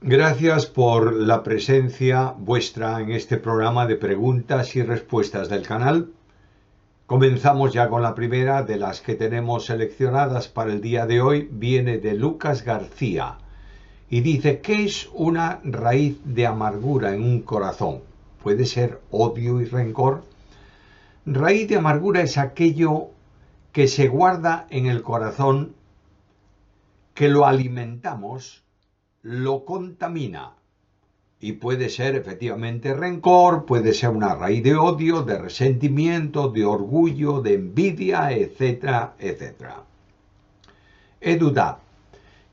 Gracias por la presencia vuestra en este programa de preguntas y respuestas del canal. Comenzamos ya con la primera de las que tenemos seleccionadas para el día de hoy. Viene de Lucas García y dice: ¿qué es una raíz de amargura en un corazón? ¿Puede ser odio y rencor? Raíz de amargura es aquello que se guarda en el corazón, que lo alimentamos, lo contamina. Y puede ser efectivamente rencor, puede ser una raíz de odio, de resentimiento, de orgullo, de envidia, etcétera, etcétera. Edudad.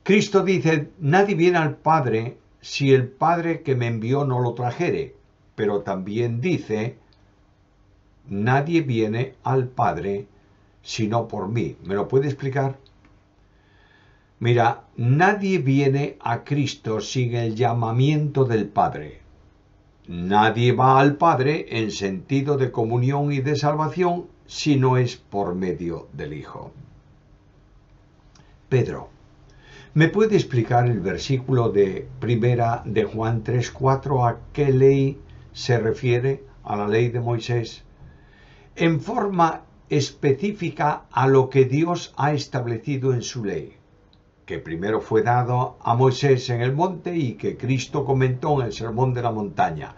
Cristo dice: nadie viene al Padre si el Padre que me envió no lo trajere. Pero también dice: nadie viene al Padre sino por mí. ¿Me lo puede explicar? Mira, nadie viene a Cristo sin el llamamiento del Padre. Nadie va al Padre en sentido de comunión y de salvación si no es por medio del Hijo. Pedro, ¿me puede explicar el versículo de primera de Juan 3:4? ¿A qué ley se refiere? ¿A la ley de Moisés? En forma específica a lo que Dios ha establecido en su ley, que primero fue dado a Moisés en el monte y que Cristo comentó en el Sermón de la Montaña.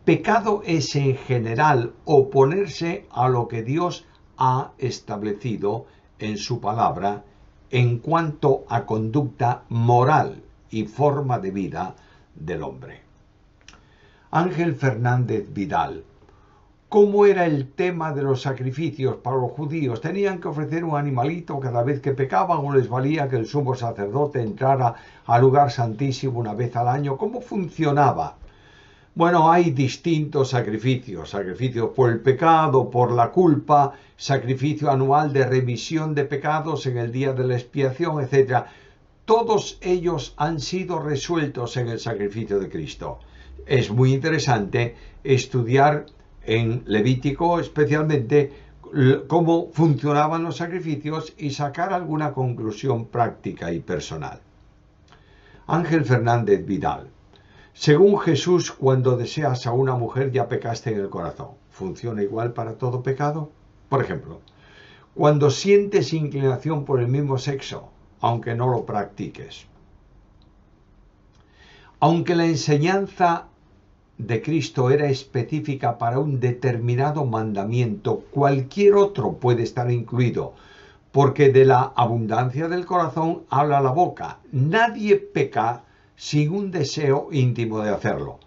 Pecado es en general oponerse a lo que Dios ha establecido en su palabra en cuanto a conducta moral y forma de vida del hombre. Ángel Fernández Vidal. ¿Cómo era el tema de los sacrificios para los judíos? ¿Tenían que ofrecer un animalito cada vez que pecaban o les valía que el sumo sacerdote entrara al lugar santísimo una vez al año? ¿Cómo funcionaba? Bueno, hay distintos sacrificios: sacrificios por el pecado, por la culpa, sacrificio anual de remisión de pecados en el día de la expiación, etc. Todos ellos han sido resueltos en el sacrificio de Cristo. Es muy interesante estudiar en Levítico especialmente cómo funcionaban los sacrificios y sacar alguna conclusión práctica y personal. Ángel Fernández Vidal. Según Jesús, cuando deseas a una mujer ya pecaste en el corazón. ¿Funciona igual para todo pecado? Por ejemplo, cuando sientes inclinación por el mismo sexo, aunque no lo practiques. Aunque la enseñanza de Cristo era específica para un determinado mandamiento, cualquier otro puede estar incluido, porque de la abundancia del corazón habla la boca. Nadie peca sin un deseo íntimo de hacerlo.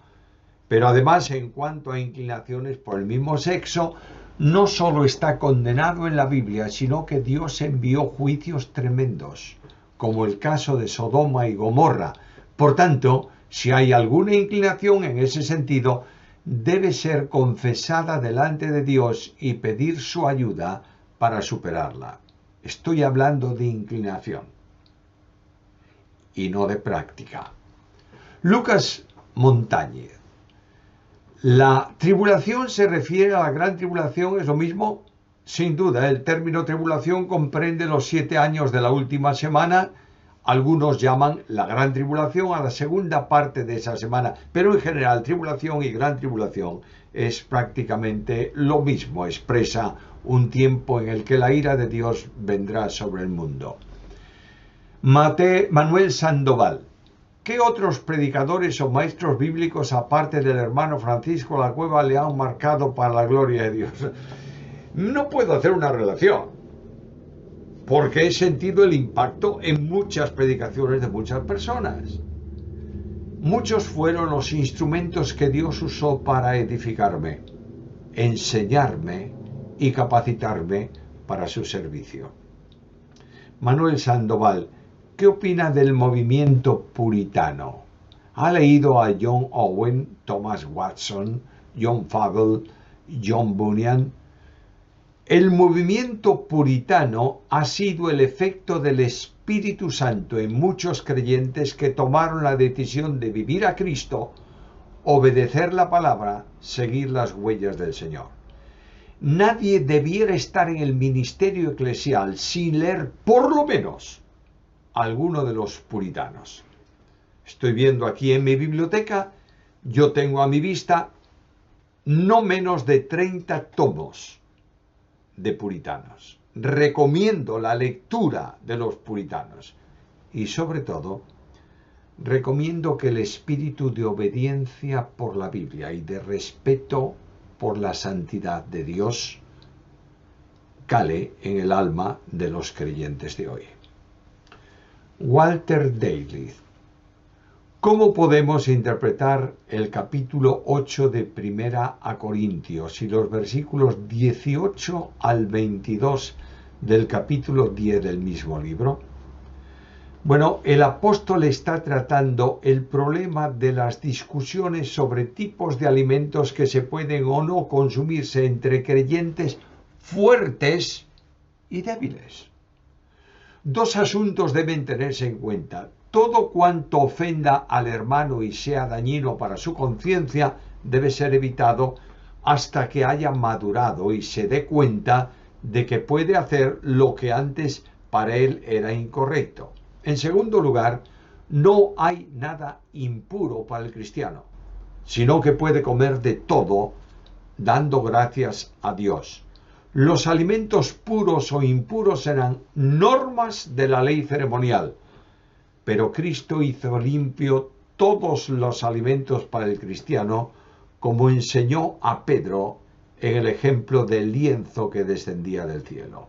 Pero además, en cuanto a inclinaciones por el mismo sexo, no solo está condenado en la Biblia, sino que Dios envió juicios tremendos, como el caso de Sodoma y Gomorra. Por tanto, si hay alguna inclinación en ese sentido, debe ser confesada delante de Dios y pedir su ayuda para superarla. Estoy hablando de inclinación y no de práctica. Lucas Montañez. ¿La tribulación se refiere a la gran tribulación? ¿Es lo mismo? Sin duda, el término tribulación comprende los 7 años de la última semana. Algunos llaman la gran tribulación a la segunda parte de esa semana, pero en general tribulación y gran tribulación es prácticamente lo mismo. Expresa un tiempo en el que la ira de Dios vendrá sobre el mundo. Manuel Sandoval. ¿Qué otros predicadores o maestros bíblicos, aparte del hermano Francisco La Cueva, le han marcado para la gloria de Dios? No puedo hacer una relación, porque he sentido el impacto en muchas predicaciones de muchas personas. Muchos fueron los instrumentos que Dios usó para edificarme, enseñarme y capacitarme para su servicio. Manuel Sandoval. ¿Qué opina del movimiento puritano? ¿Ha leído a John Owen, Thomas Watson, John Flavel, John Bunyan? El movimiento puritano ha sido el efecto del Espíritu Santo en muchos creyentes que tomaron la decisión de vivir a Cristo, obedecer la palabra, seguir las huellas del Señor. Nadie debiera estar en el ministerio eclesial sin leer por lo menos alguno de los puritanos. Estoy viendo aquí en mi biblioteca, yo tengo a mi vista no menos de 30 tomos de puritanos. Recomiendo la lectura de los puritanos y sobre todo recomiendo que el espíritu de obediencia por la Biblia y de respeto por la santidad de Dios cale en el alma de los creyentes de hoy. Walter Daly. ¿Cómo podemos interpretar el capítulo 8 de Primera a Corintios y los versículos 18 al 22 del capítulo 10 del mismo libro? Bueno, el apóstol está tratando el problema de las discusiones sobre tipos de alimentos que se pueden o no consumirse entre creyentes fuertes y débiles. Dos asuntos deben tenerse en cuenta. Todo cuanto ofenda al hermano y sea dañino para su conciencia debe ser evitado hasta que haya madurado y se dé cuenta de que puede hacer lo que antes para él era incorrecto. En segundo lugar, no hay nada impuro para el cristiano, sino que puede comer de todo dando gracias a Dios. Los alimentos puros o impuros serán normas de la ley ceremonial, pero Cristo hizo limpio todos los alimentos para el cristiano, como enseñó a Pedro en el ejemplo del lienzo que descendía del cielo.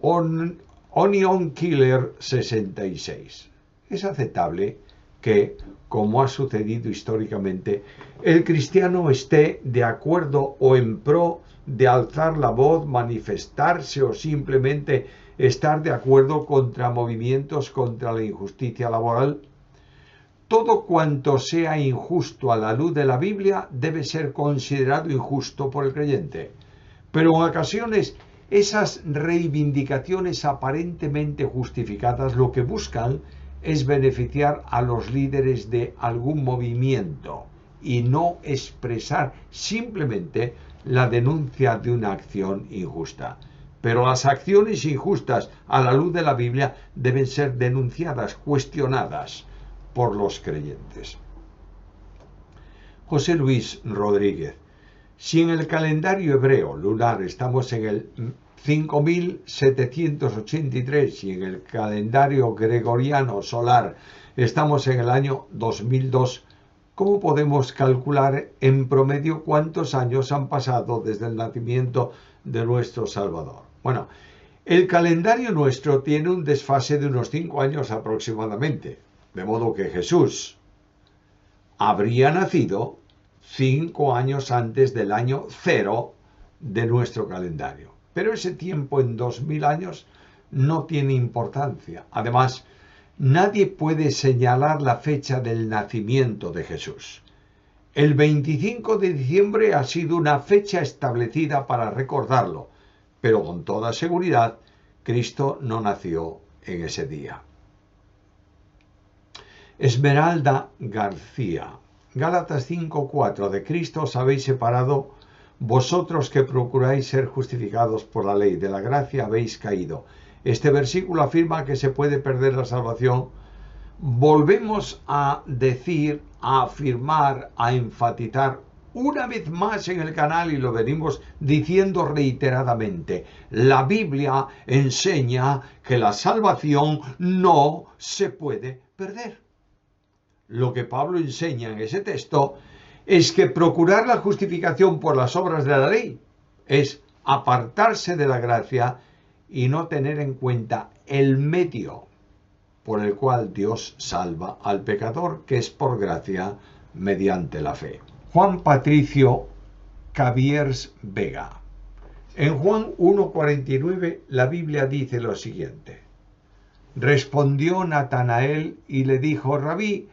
Onion Killer 66. Es aceptable que, como ha sucedido históricamente, el cristiano esté de acuerdo o en pro de alzar la voz, manifestarse o simplemente estar de acuerdo contra movimientos contra la injusticia laboral. Todo cuanto sea injusto a la luz de la Biblia debe ser considerado injusto por el creyente. Pero en ocasiones esas reivindicaciones aparentemente justificadas lo que buscan es beneficiar a los líderes de algún movimiento y no expresar simplemente la denuncia de una acción injusta. Pero las acciones injustas a la luz de la Biblia deben ser denunciadas, cuestionadas por los creyentes. José Luis Rodríguez. Si en el calendario hebreo lunar estamos en el 5783 y en el calendario gregoriano solar estamos en el año 2002, ¿cómo podemos calcular en promedio cuántos años han pasado desde el nacimiento de nuestro Salvador? Bueno, el calendario nuestro tiene un desfase de unos 5 años aproximadamente, de modo que Jesús habría nacido 5 años antes del año 0 de nuestro calendario. Pero ese tiempo en 2000 años no tiene importancia. Además, nadie puede señalar la fecha del nacimiento de Jesús. El 25 de diciembre ha sido una fecha establecida para recordarlo, pero con toda seguridad, Cristo no nació en ese día. Esmeralda García. Gálatas 5:4. De Cristo os habéis separado, vosotros que procuráis ser justificados por la ley, de la gracia habéis caído. Este versículo afirma que se puede perder la salvación. Volvemos a decir, a afirmar, a enfatizar una vez más en el canal y lo venimos diciendo reiteradamente. La Biblia enseña que la salvación no se puede perder. Lo que Pablo enseña en ese texto es que procurar la justificación por las obras de la ley es apartarse de la gracia y no tener en cuenta el medio por el cual Dios salva al pecador, que es por gracia mediante la fe. Juan Patricio Caviers Vega. En Juan 1:49 la Biblia dice lo siguiente. Respondió Natanael y le dijo: Rabí,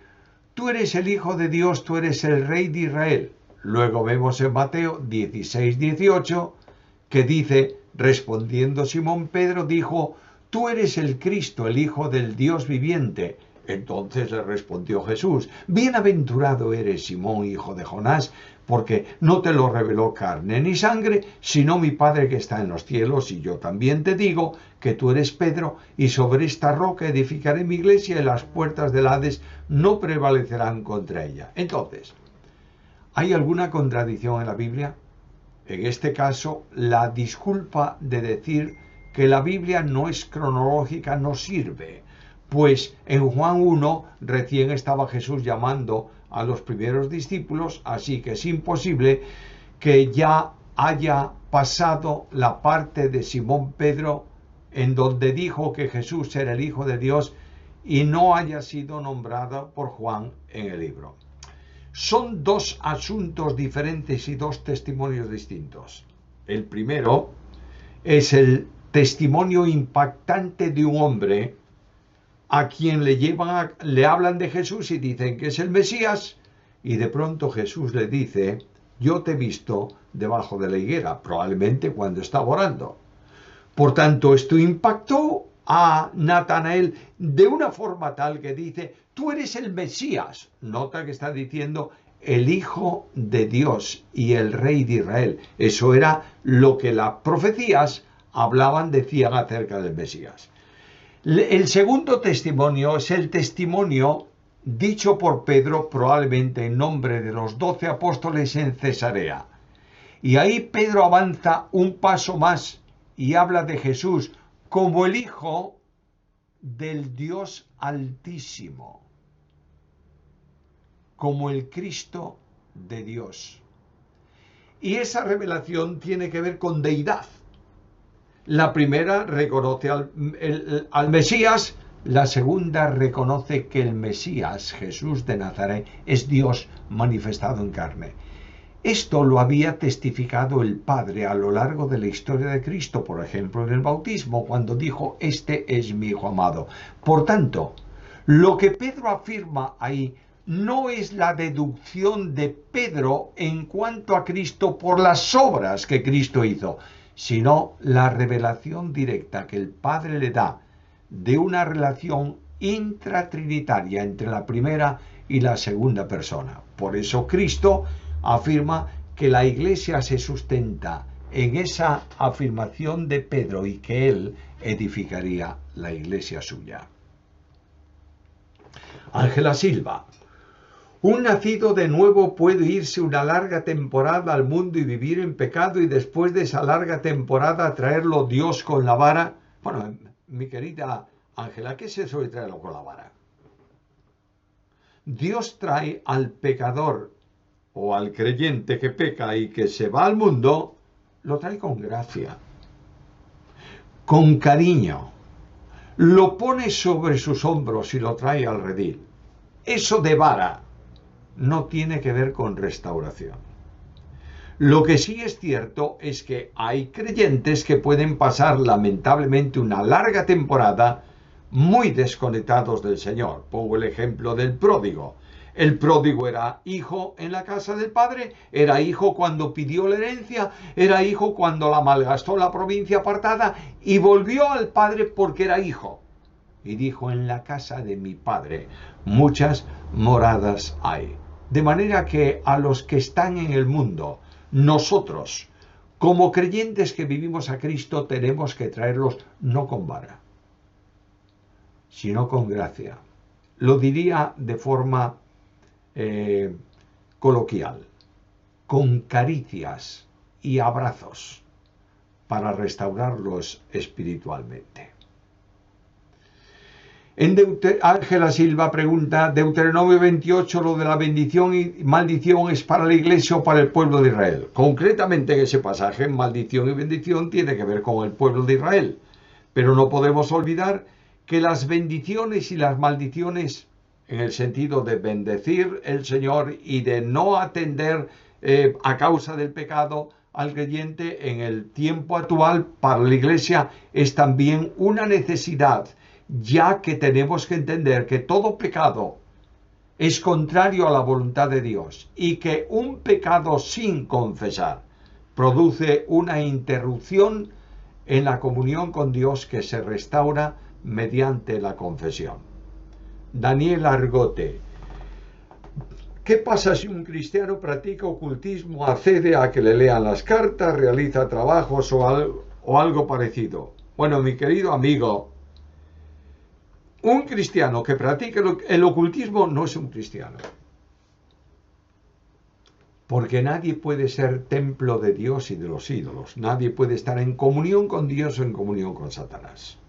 tú eres el Hijo de Dios, tú eres el Rey de Israel. Luego vemos en Mateo 16:18 que dice, respondiendo Simón Pedro, dijo: tú eres el Cristo, el Hijo del Dios viviente. Entonces le respondió Jesús: bienaventurado eres, Simón, hijo de Jonás, porque no te lo reveló carne ni sangre, sino mi Padre que está en los cielos. Y yo también te digo que tú eres Pedro, y sobre esta roca edificaré mi iglesia, y las puertas del Hades no prevalecerán contra ella. Entonces, ¿hay alguna contradicción en la Biblia? En este caso, la disculpa de decir que la Biblia no es cronológica no sirve, pues en Juan 1 recién estaba Jesús llamando a los primeros discípulos, así que es imposible que ya haya pasado la parte de Simón Pedro en donde dijo que Jesús era el Hijo de Dios y no haya sido nombrado por Juan en el libro. Son dos asuntos diferentes y dos testimonios distintos. El primero es el testimonio impactante de un hombre a quien le hablan de Jesús y dicen que es el Mesías, y de pronto Jesús le dice: yo te he visto debajo de la higuera, probablemente cuando estaba orando. Por tanto, esto impactó a Natanael de una forma tal que dice: tú eres el Mesías. Nota que está diciendo el Hijo de Dios y el Rey de Israel. Eso era lo que las profecías decían acerca del Mesías. El segundo testimonio es el testimonio dicho por Pedro, probablemente en nombre de los 12 apóstoles en Cesarea. Y ahí Pedro avanza un paso más y habla de Jesús como el Hijo del Dios Altísimo, como el Cristo de Dios. Y esa revelación tiene que ver con deidad. La primera reconoce al Mesías, la segunda reconoce que el Mesías, Jesús de Nazaret, es Dios manifestado en carne. Esto lo había testificado el Padre a lo largo de la historia de Cristo, por ejemplo, en el bautismo, cuando dijo: este es mi Hijo amado. Por tanto, lo que Pedro afirma ahí no es la deducción de Pedro en cuanto a Cristo por las obras que Cristo hizo, sino la revelación directa que el Padre le da de una relación intratrinitaria entre la primera y la segunda persona. Por eso Cristo afirma que la Iglesia se sustenta en esa afirmación de Pedro y que él edificaría la Iglesia suya. Ángela Silva: un nacido de nuevo puede irse una larga temporada al mundo y vivir en pecado, y después de esa larga temporada traerlo Dios con la vara. Bueno, mi querida Ángela, ¿qué es eso de traerlo con la vara? Dios trae al pecador o al creyente que peca y que se va al mundo, lo trae con gracia, con cariño, lo pone sobre sus hombros y lo trae al redil. Eso de vara no tiene que ver con restauración. Lo que sí es cierto es que hay creyentes que pueden pasar lamentablemente una larga temporada muy desconectados del Señor. Pongo el ejemplo del pródigo. El pródigo era hijo en la casa del padre, era hijo cuando pidió la herencia, era hijo cuando la malgastó la provincia apartada, y volvió al padre porque era hijo. Y dijo: en la casa de mi padre muchas moradas hay. De manera que a los que están en el mundo, nosotros, como creyentes que vivimos a Cristo, tenemos que traerlos no con vara, sino con gracia. Lo diría de forma coloquial, con caricias y abrazos para restaurarlos espiritualmente. Ángela Silva pregunta: Deuteronomio 28, lo de la bendición y maldición, ¿es para la Iglesia o para el pueblo de Israel? Concretamente en ese pasaje, maldición y bendición tiene que ver con el pueblo de Israel, pero no podemos olvidar que las bendiciones y las maldiciones, en el sentido de bendecir el Señor y de no atender a causa del pecado al creyente en el tiempo actual, para la Iglesia es también una necesidad, ya que tenemos que entender que todo pecado es contrario a la voluntad de Dios y que un pecado sin confesar produce una interrupción en la comunión con Dios que se restaura mediante la confesión. Daniel Argote. ¿Qué pasa si un cristiano practica ocultismo, accede a que le lean las cartas, realiza trabajos o algo parecido? Bueno, mi querido amigo, un cristiano que practica el ocultismo no es un cristiano. Porque nadie puede ser templo de Dios y de los ídolos. Nadie puede estar en comunión con Dios o en comunión con Satanás.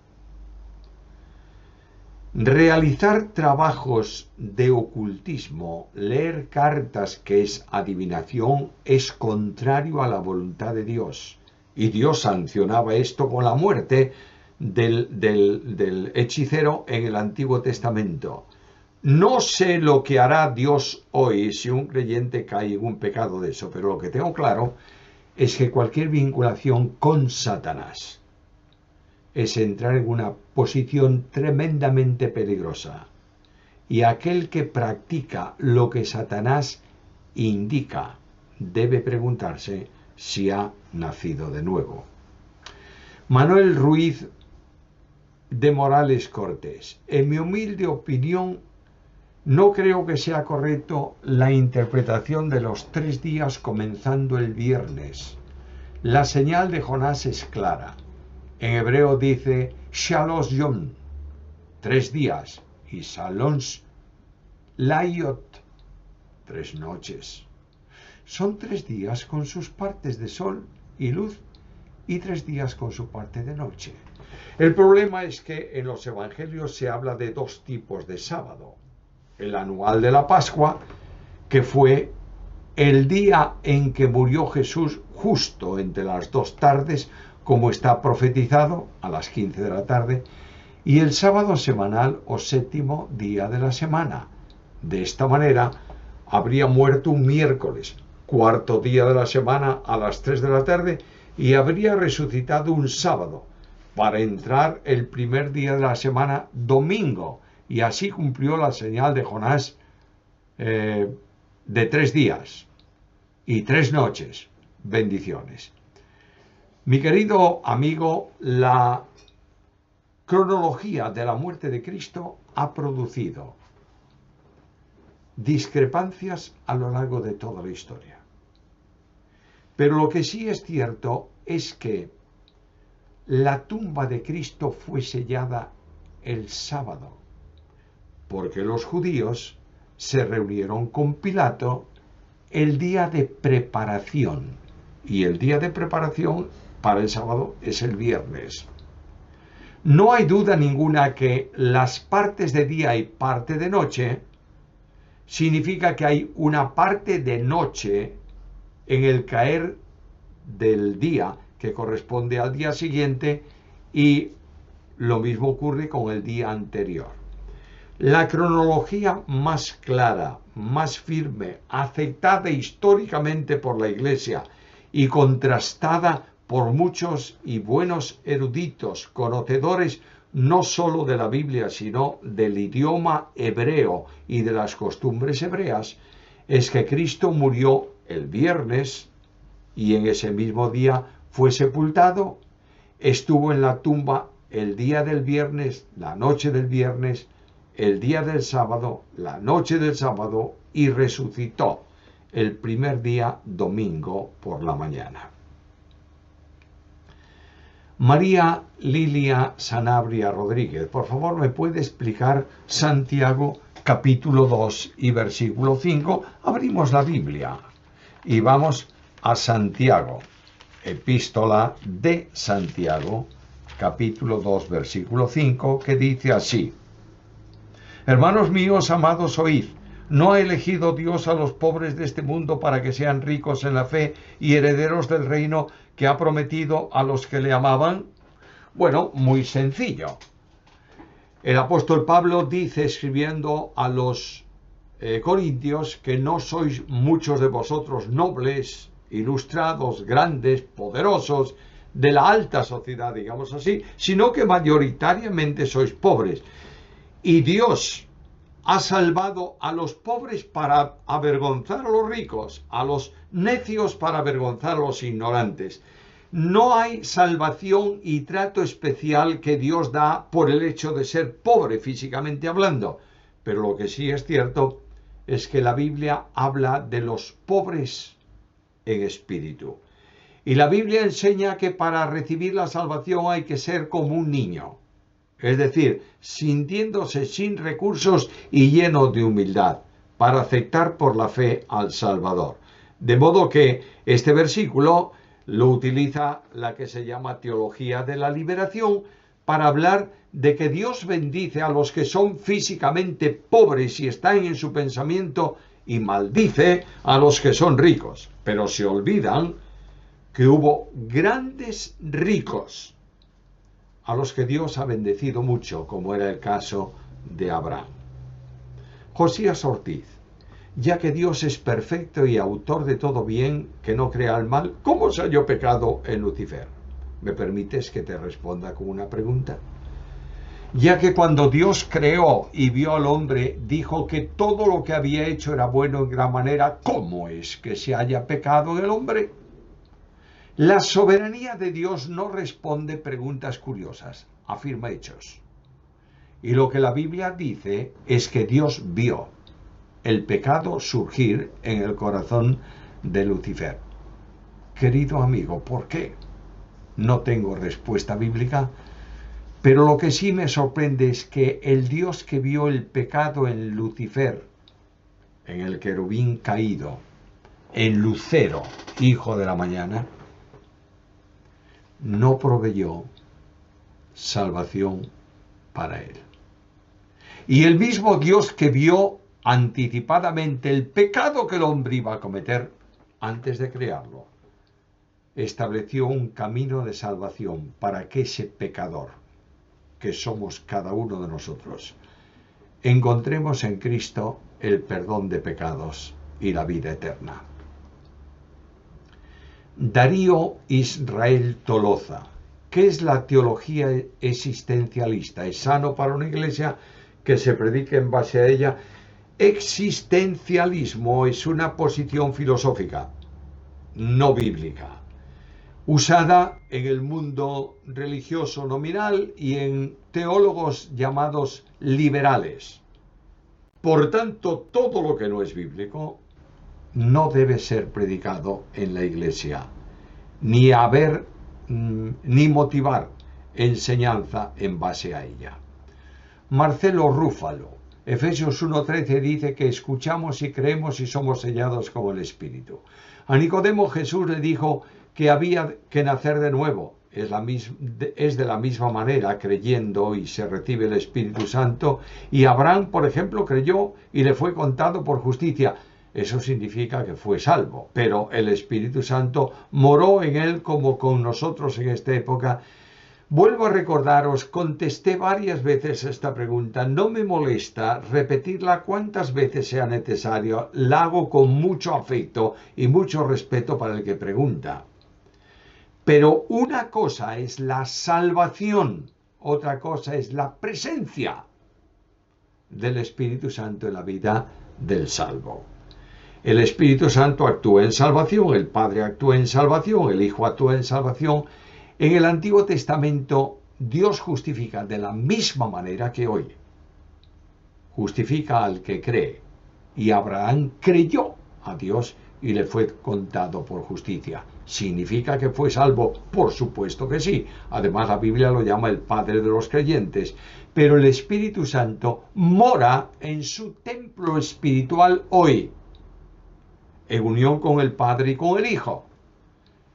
Realizar trabajos de ocultismo, leer cartas, que es adivinación, es contrario a la voluntad de Dios. Y Dios sancionaba esto con la muerte del hechicero en el Antiguo Testamento. No sé lo que hará Dios hoy si un creyente cae en un pecado de eso, pero lo que tengo claro es que cualquier vinculación con Satanás es entrar en una posición tremendamente peligrosa. Y aquel que practica lo que Satanás indica debe preguntarse si ha nacido de nuevo. Manuel Ruiz de Morales Cortés. En mi humilde opinión, no creo que sea correcto la interpretación de los 3 días comenzando el viernes. La señal de Jonás es clara. En hebreo dice Shalosh Yom, 3 días, y Shalosh Layot, 3 noches. Son 3 días con sus partes de sol y luz y 3 días con su parte de noche. El problema es que en los evangelios se habla de 2 tipos de sábado. El anual de la Pascua, que fue el día en que murió Jesús justo entre las 2 tardes, como está profetizado, a las 15 de la tarde, y el sábado semanal o 7º día de la semana. De esta manera, habría muerto un miércoles, 4º día de la semana a las 3 de la tarde, y habría resucitado un sábado, para entrar el primer día de la semana, domingo, y así cumplió la señal de Jonás de 3 días y 3 noches. Bendiciones. Mi querido amigo, la cronología de la muerte de Cristo ha producido discrepancias a lo largo de toda la historia. Pero lo que sí es cierto es que la tumba de Cristo fue sellada el sábado, porque los judíos se reunieron con Pilato el día de preparación, y el día de preparación para el sábado es el viernes. No hay duda ninguna que las partes de día y parte de noche significa que hay una parte de noche en el caer del día que corresponde al día siguiente, y lo mismo ocurre con el día anterior. La cronología más clara, más firme, aceptada históricamente por la Iglesia y contrastada por muchos y buenos eruditos, conocedores no solo de la Biblia, sino del idioma hebreo y de las costumbres hebreas, es que Cristo murió el viernes y en ese mismo día fue sepultado, estuvo en la tumba el día del viernes, la noche del viernes, el día del sábado, la noche del sábado, y resucitó el primer día, domingo, por la mañana. María Lilia Sanabria Rodríguez, por favor, ¿me puede explicar Santiago capítulo 2 y versículo 5? Abrimos la Biblia y vamos a Santiago, epístola de Santiago, capítulo 2, versículo 5, que dice así: Hermanos míos, amados, oíd. ¿No ha elegido Dios a los pobres de este mundo para que sean ricos en la fe y herederos del reino que ha prometido a los que le amaban? Bueno, muy sencillo. El apóstol Pablo dice, escribiendo a los corintios, que no sois muchos de vosotros nobles, ilustrados, grandes, poderosos, de la alta sociedad, digamos así, sino que mayoritariamente sois pobres. Y Dios ha salvado a los pobres para avergonzar a los ricos, a los necios para avergonzar a los ignorantes. No hay salvación y trato especial que Dios da por el hecho de ser pobre físicamente hablando, Pero lo que sí es cierto es que la Biblia habla de los pobres en espíritu. Y la Biblia enseña que para recibir la salvación hay que ser como un niño. Es decir, sintiéndose sin recursos y lleno de humildad, para aceptar por la fe al Salvador. De modo que este versículo lo utiliza la que se llama teología de la liberación para hablar de que Dios bendice a los que son físicamente pobres y están en su pensamiento y maldice a los que son ricos. Pero se olvidan que hubo grandes ricos a los que Dios ha bendecido mucho, como era el caso de Abraham. Josías Ortiz: ya que Dios es perfecto y autor de todo bien, que no crea el mal, ¿cómo se halló pecado en Lucifer? ¿Me permites que te responda con una pregunta? Ya que cuando Dios creó y vio al hombre, dijo que todo lo que había hecho era bueno en gran manera, ¿cómo es que se haya pecado en el hombre? La soberanía de Dios no responde preguntas curiosas, afirma hechos. Y lo que la Biblia dice es que Dios vio el pecado surgir en el corazón de Lucifer. Querido amigo, ¿por qué? No tengo respuesta bíblica, pero lo que sí me sorprende es que el Dios que vio el pecado en Lucifer, en el querubín caído, en Lucero, hijo de la mañana, no proveyó salvación para él. Y el mismo Dios que vio anticipadamente el pecado que el hombre iba a cometer antes de crearlo, estableció un camino de salvación para que ese pecador, que somos cada uno de nosotros, encontremos en Cristo el perdón de pecados y la vida eterna. Darío Israel Toloza: ¿qué es la teología existencialista? ¿Es sano para una iglesia que se predique en base a ella? Existencialismo es una posición filosófica, no bíblica, usada en el mundo religioso nominal y en teólogos llamados liberales. Por tanto, todo lo que no es bíblico no debe ser predicado en la iglesia, ni motivar enseñanza en base a ella. Marcelo Rúfalo: Efesios 1:13 dice que escuchamos y creemos y somos sellados con el Espíritu. A Nicodemo Jesús le dijo que había que nacer de nuevo. Es de la misma manera creyendo y se recibe el Espíritu Santo. Y Abraham, por ejemplo, creyó y le fue contado por justicia. Eso significa que fue salvo, pero el Espíritu Santo moró en él como con nosotros en esta época. Vuelvo a recordaros, contesté varias veces esta pregunta. No me molesta repetirla cuantas veces sea necesario. La hago con mucho afecto y mucho respeto para el que pregunta. Pero una cosa es la salvación, otra cosa es la presencia del Espíritu Santo en la vida del salvo. El Espíritu Santo actúa en salvación, el Padre actúa en salvación, el Hijo actúa en salvación. En el Antiguo Testamento, Dios justifica de la misma manera que hoy. Justifica al que cree. Y Abraham creyó a Dios y le fue contado por justicia. ¿Significa que fue salvo? Por supuesto que sí. Además, la Biblia lo llama el Padre de los creyentes. Pero el Espíritu Santo mora en su templo espiritual hoy, en unión con el Padre y con el Hijo.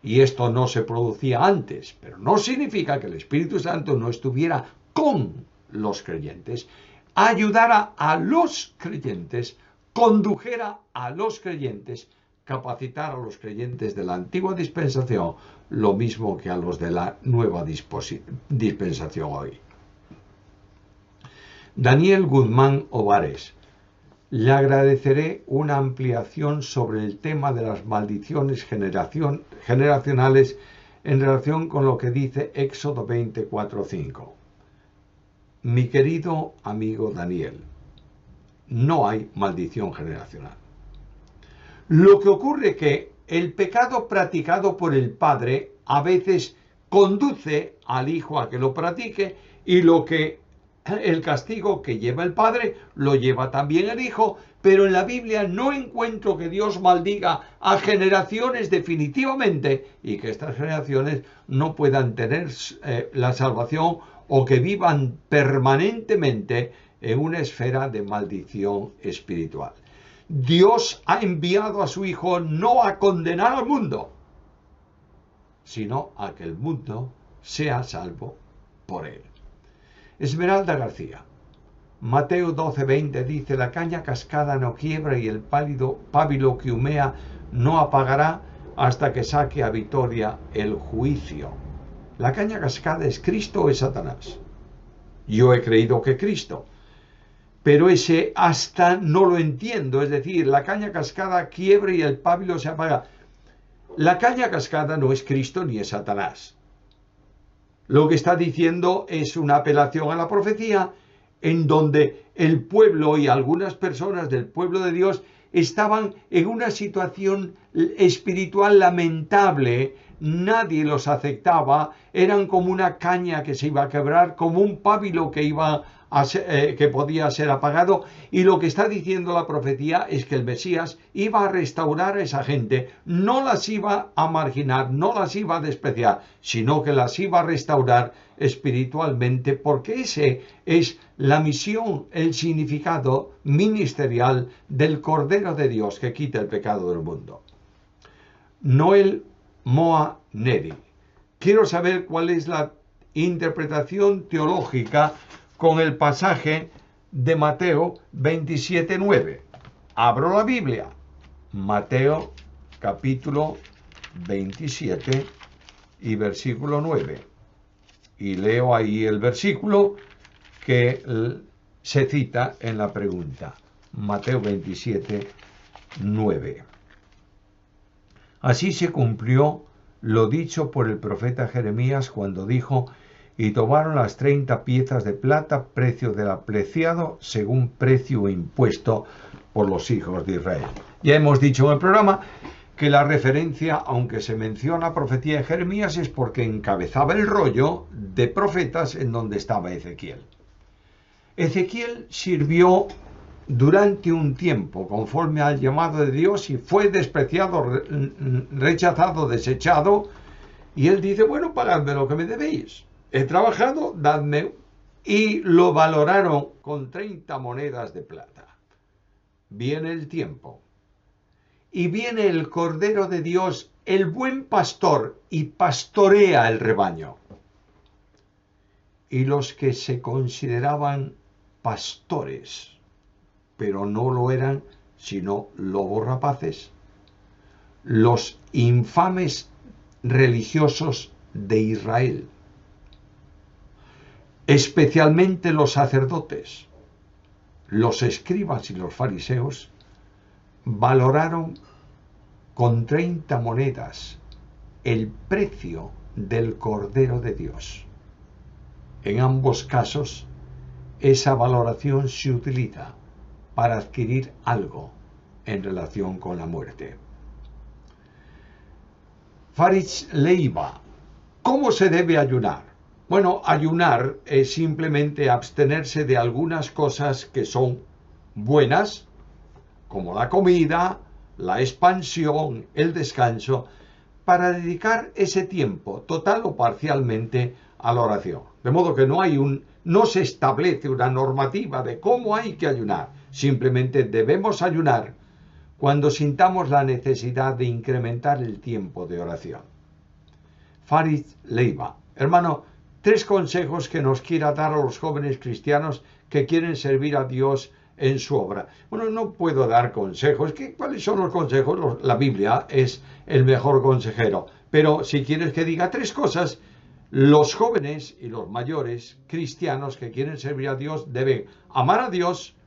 Y esto no se producía antes, pero no significa que el Espíritu Santo no estuviera con los creyentes, ayudara a los creyentes, condujera a los creyentes, capacitara a los creyentes de la antigua dispensación, lo mismo que a los de la nueva dispensación hoy. Daniel Guzmán Ovares: le agradeceré una ampliación sobre el tema de las maldiciones generacionales en relación con lo que dice Éxodo 24:5. Mi querido amigo Daniel, no hay maldición generacional. Lo que ocurre es que el pecado practicado por el padre a veces conduce al hijo a que lo practique, y lo que el castigo que lleva el padre lo lleva también el hijo, pero en la Biblia no encuentro que Dios maldiga a generaciones definitivamente y que estas generaciones no puedan tener la salvación o que vivan permanentemente en una esfera de maldición espiritual. Dios ha enviado a su Hijo no a condenar al mundo, sino a que el mundo sea salvo por él. Esmeralda García. Mateo 12:20 dice: la caña cascada no quiebra y el pábilo que humea no apagará hasta que saque a victoria el juicio. ¿La caña cascada es Cristo o es Satanás? Yo he creído que Cristo, pero ese hasta no lo entiendo. Es decir, la caña cascada quiebra y el pábilo se apaga. La caña cascada no es Cristo ni es Satanás. Lo que está diciendo es una apelación a la profecía en donde el pueblo y algunas personas del pueblo de Dios estaban en una situación espiritual lamentable. Nadie los aceptaba, eran como una caña que se iba a quebrar, como un pábilo que que podía ser apagado, y lo que está diciendo la profecía es que el Mesías iba a restaurar a esa gente, no las iba a marginar, no las iba a despreciar, sino que las iba a restaurar espiritualmente, porque ese es la misión, el significado ministerial del Cordero de Dios que quita el pecado del mundo. Noel Moa Neri. Quiero saber cuál es la interpretación teológica con el pasaje de Mateo 27:9. Abro la Biblia. Mateo capítulo 27 y versículo 9. Y leo ahí el versículo que se cita en la pregunta. Mateo 27:9. Así se cumplió lo dicho por el profeta Jeremías cuando dijo: y tomaron las 30 piezas de plata, precio del apreciado, según precio impuesto por los hijos de Israel. Ya hemos dicho en el programa que la referencia, aunque se menciona profecía de Jeremías, es porque encabezaba el rollo de profetas en donde estaba Ezequiel. Ezequiel sirvió durante un tiempo conforme al llamado de Dios y fue despreciado, rechazado, desechado, y él dice: bueno, pagadme lo que me debéis. He trabajado, dadme. Y lo valoraron con 30 monedas de plata. Viene el tiempo. Y viene el Cordero de Dios, el buen pastor, y pastorea el rebaño. Y los que se consideraban pastores, pero no lo eran, sino lobos rapaces, los infames religiosos de Israel, especialmente los sacerdotes, los escribas y los fariseos, valoraron con 30 monedas el precio del Cordero de Dios. En ambos casos, esa valoración se utiliza para adquirir algo en relación con la muerte. Faritz Leiva. ¿Cómo se debe ayunar? Bueno, ayunar es simplemente abstenerse de algunas cosas que son buenas, como la comida, la expansión, el descanso, para dedicar ese tiempo, total o parcialmente, a la oración. De modo que no se establece una normativa de cómo hay que ayunar. Simplemente debemos ayunar cuando sintamos la necesidad de incrementar el tiempo de oración. Farid Leiva. Hermano, 3 consejos que nos quiera dar a los jóvenes cristianos que quieren servir a Dios en su obra. Bueno, no puedo dar consejos. ¿Cuáles son los consejos? La Biblia es el mejor consejero. Pero si quieres que diga 3 cosas, los jóvenes y los mayores cristianos que quieren servir a Dios deben amar a Dios,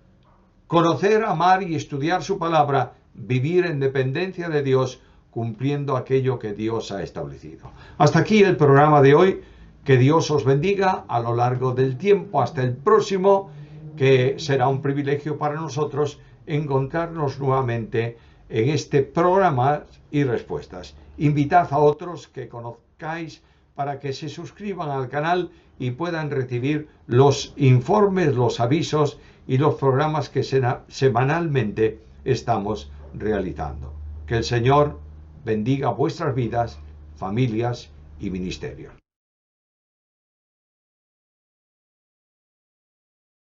conocer, amar y estudiar su palabra, vivir en dependencia de Dios, cumpliendo aquello que Dios ha establecido. Hasta aquí el programa de hoy. Que Dios os bendiga a lo largo del tiempo. Hasta el próximo, que será un privilegio para nosotros encontrarnos nuevamente en este programa y respuestas. Invitad a otros que conozcáis para que se suscriban al canal y puedan recibir los informes, los avisos y los programas que semanalmente estamos realizando. Que el Señor bendiga vuestras vidas, familias y ministerios.